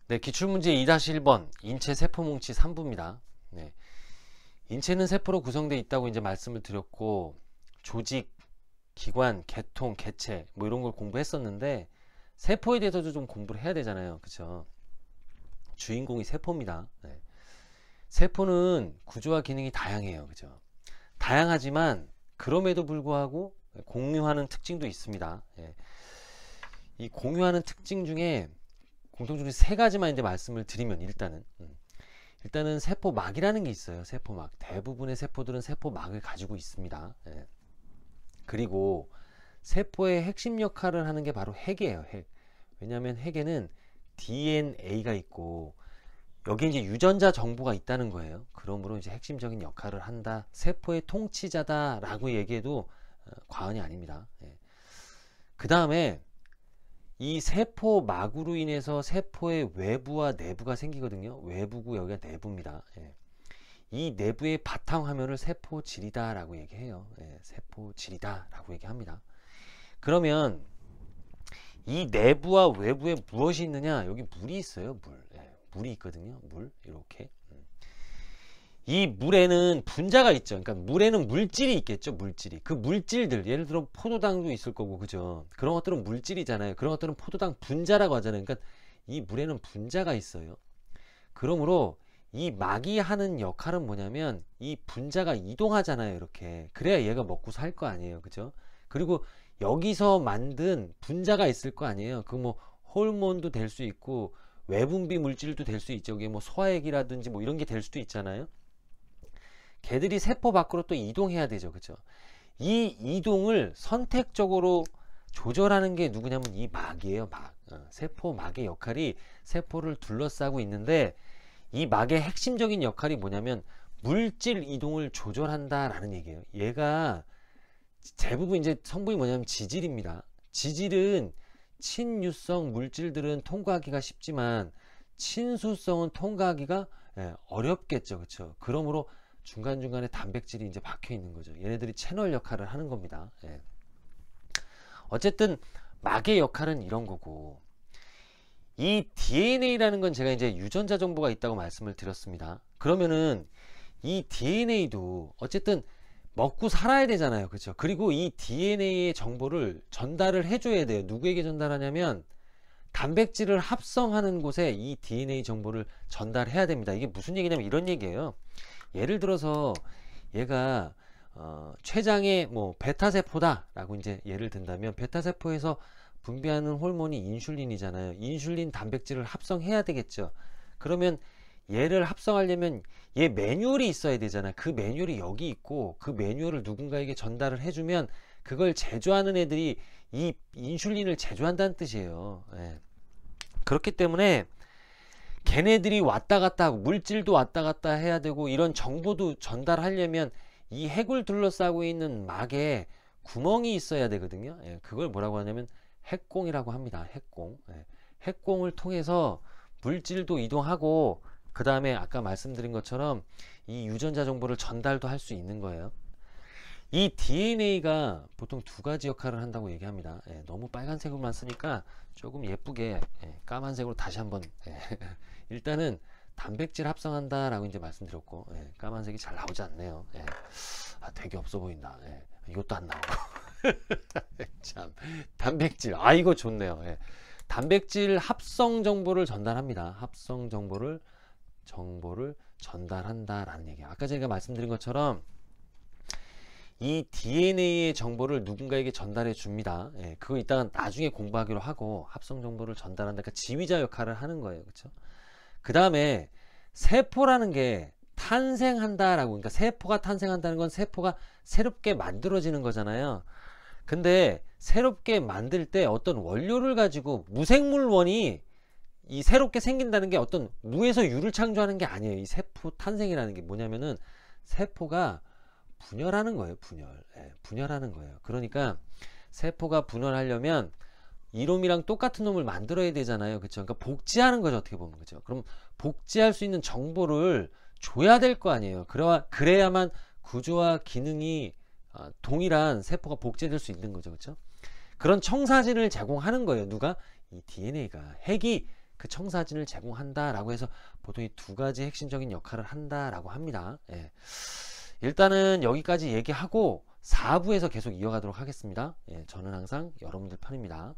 네, 기출문제 2-1번 인체 세포 뭉치 3부입니다. 네, 인체는 세포로 구성되어 있다고 이제 말씀을 드렸고, 조직, 기관, 계통, 개체 뭐 이런 걸 공부했었는데, 세포에 대해서도 좀 공부를 해야 되잖아요. 그쵸? 주인공이 세포입니다. 네. 세포는 구조와 기능이 다양해요. 그죠? 다양하지만 그럼에도 불구하고 공유하는 특징도 있습니다. 예. 이 공유하는 특징 중에 공통적으로 세 가지만 이제 말씀을 드리면, 일단은 세포막이라는 게 있어요. 세포막. 대부분의 세포들은 세포막을 가지고 있습니다. 예. 그리고 세포의 핵심 역할을 하는 게 바로 핵이에요. 핵. 왜냐하면 핵에는 DNA가 있고 여기에 이제 유전자 정보가 있다는 거예요. 그러므로 이제 핵심적인 역할을 한다. 세포의 통치자다라고 얘기해도 과언이 아닙니다. 예. 그 다음에 이 세포막으로 인해서 세포의 외부와 내부가 생기거든요. 외부고 여기가 내부입니다. 예. 이 내부의 바탕화면을 세포질이다 라고 얘기해요. 예. 세포질이다 라고 얘기합니다. 그러면 이 내부와 외부에 무엇이 있느냐? 여기 물이 있어요. 물. 예. 물이 있거든요. 물. 이렇게. 이 물에는 분자가 있죠. 그러니까 물에는 물질이 있겠죠. 물질이. 그 물질들, 예를 들어 포도당도 있을 거고, 그죠? 그런 것들은 물질이잖아요. 그런 것들은 포도당 분자라고 하잖아요. 그러니까 이 물에는 분자가 있어요. 그러므로 이 막이 하는 역할은 뭐냐면, 이 분자가 이동하잖아요. 이렇게. 그래야 얘가 먹고 살 거 아니에요. 그죠? 그리고 여기서 만든 분자가 있을 거 아니에요. 그 뭐 호르몬도 될 수 있고 외분비 물질도 될 수 있죠. 이게 뭐 소화액이라든지 뭐 이런 게 될 수도 있잖아요. 걔들이 세포 밖으로 또 이동해야 되죠. 그죠? 이 이동을 선택적으로 조절하는 게 누구냐면 이 막이에요. 막. 세포 막의 역할이 세포를 둘러싸고 있는데, 이 막의 핵심적인 역할이 뭐냐면 물질 이동을 조절한다라는 얘기예요. 얘가 대부분 이제 성분이 뭐냐면 지질입니다. 지질은 친유성 물질들은 통과하기가 쉽지만 친수성은 통과하기가 어렵겠죠. 그렇죠? 그러므로 중간중간에 단백질이 이제 박혀 있는 거죠. 얘네들이 채널 역할을 하는 겁니다. 예. 어쨌든 막의 역할은 이런 거고, 이 DNA라는 건 제가 이제 유전자 정보가 있다고 말씀을 드렸습니다. 그러면은 이 DNA도 어쨌든 먹고 살아야 되잖아요. 그렇죠? 그리고 이 DNA의 정보를 전달을 해줘야 돼요. 누구에게 전달하냐면 단백질을 합성하는 곳에 이 DNA 정보를 전달해야 됩니다. 이게 무슨 얘기냐면 이런 얘기예요. 예를 들어서 얘가 췌장의 뭐 베타세포다 라고 이제 예를 든다면, 베타세포에서 분비하는 호르몬이 인슐린이잖아요. 인슐린 단백질을 합성해야 되겠죠. 그러면 얘를 합성하려면 얘 매뉴얼이 있어야 되잖아. 그 매뉴얼이 여기 있고, 그 매뉴얼을 누군가에게 전달을 해주면 그걸 제조하는 애들이 이 인슐린을 제조한다는 뜻이에요. 예. 그렇기 때문에 걔네들이 왔다 갔다 하고 물질도 왔다 갔다 해야 되고, 이런 정보도 전달하려면 이 핵을 둘러싸고 있는 막에 구멍이 있어야 되거든요. 예. 그걸 뭐라고 하냐면 핵공이라고 합니다. 핵공. 예. 핵공을 통해서 물질도 이동하고, 그 다음에 아까 말씀드린 것처럼 이 유전자 정보를 전달도 할 수 있는 거예요. 이 DNA가 보통 두 가지 역할을 한다고 얘기합니다. 예, 너무 빨간색으로만 쓰니까 조금 예쁘게 까만색으로 다시 한번 일단은 단백질 합성한다 라고 이제 말씀드렸고, 까만색이 잘 나오지 않네요. 아, 되게 없어 보인다. 이것도 안 나오고 참, 단백질, 아 이거 좋네요. 단백질 합성 정보를 전달합니다. 합성 정보를 전달한다 라는 얘기예요. 아까 제가 말씀드린 것처럼 이 DNA의 정보를 누군가에게 전달해 줍니다. 그거 이따가 나중에 공부하기로 하고, 합성 정보를 전달한다. 그러니까 지휘자 역할을 하는 거예요. 그렇죠? 그 다음에 세포라는 게 탄생한다라고, 그러니까 세포가 탄생한다는 건 세포가 새롭게 만들어지는 거잖아요. 근데 새롭게 만들 때 어떤 원료를 가지고, 무생물원이 이 새롭게 생긴다는 게 어떤 무에서 유를 창조하는 게 아니에요. 이 세포 탄생이라는 게 뭐냐면은 세포가 분열하는 거예요. 분열하는 거예요. 그러니까 세포가 분열하려면 이놈이랑 똑같은 놈을 만들어야 되잖아요. 그렇죠? 그러니까 복제하는 거죠. 어떻게 보면. 그렇죠? 그럼 복제할 수 있는 정보를 줘야 될 거 아니에요. 그래야만 구조와 기능이 동일한 세포가 복제될 수 있는 거죠. 그렇죠? 그런 청사진을 제공하는 거예요. 누가? 이 DNA가. 핵이 그 청사진을 제공한다라고 해서 보통 이 두 가지 핵심적인 역할을 한다라고 합니다. 예. 일단은 여기까지 얘기하고 4부에서 계속 이어가도록 하겠습니다. 예, 저는 항상 여러분들 편입니다.